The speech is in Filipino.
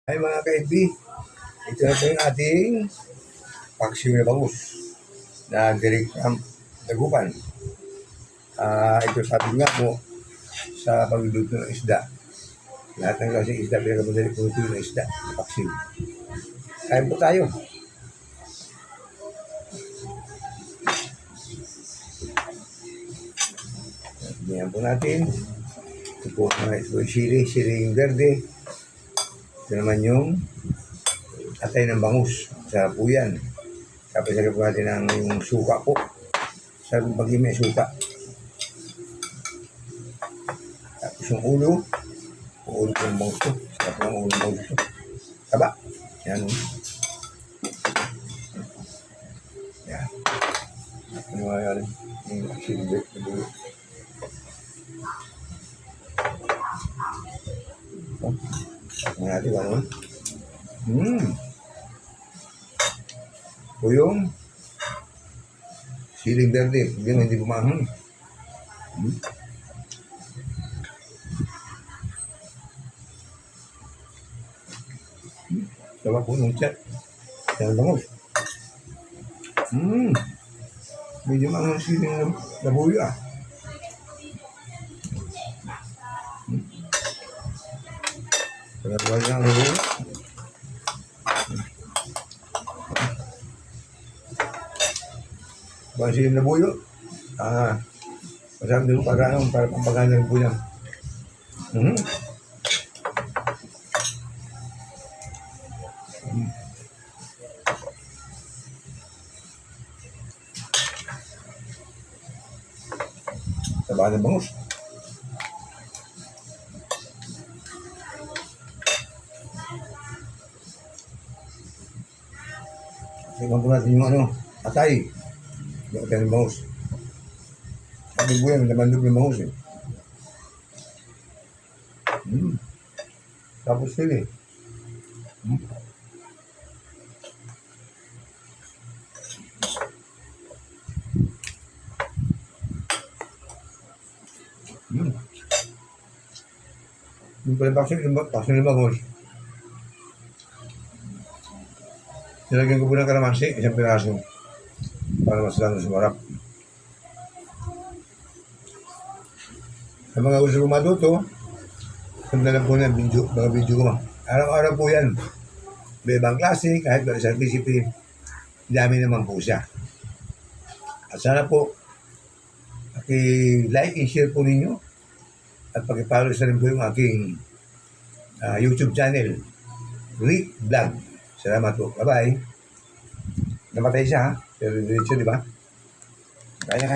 Ay mga kaibi, ito na po yung ating paksiw na bangus na direct from Dagupan. Ito sabi nga po sa pagluluto ng isda. Lahat ng klaseng isda, pinakamadali po ito ng isda, na paksiw. Kain po tayo. Tingnan po natin. Ito po yung siling verde. Ito naman yung atay ng bangus. Sarap po yan. Tapos lagyan po natin ang yung suka po. Sarap pag may suka. Tapos yung ulo. Yung ulo po ng bangus ko. Sarap po ang ulo ng bangus ko. Taba. Yan. Yan. Ano nga yan? Yung silbet na bulo. Ano natin ba naman? O yung siling verde, hindi bumahang. Sarap po ng chat. Yan bangus. Medyo mahang siling na buyo ah. Sarap po ng buyo. Siling na buyo. Masarap din po para pampagana ng buyo. Taba ng bangus. Tingnan po natin yung atay. Yung atay ng bangus. Sabi po yan, namandog ng bangus eh. Tapos sili. Yung pala baksin ng bangus. Nilagyan ko po ng kalamansi, isang piraso. Para mas lalo sumarap. Sa mga gusto kong matuto, sanda lang po na mga video ko. Araw-araw po yan. May ibang klase, kahit ba isang recipe, dami naman po siya. At sana po, like and share po ninyo. At pag-follow sa rin po yung aking YouTube channel, Rick Vlog. Salamat po. Bye-bye. Namatay siya ha. Pero diretso, di ba? Kaya.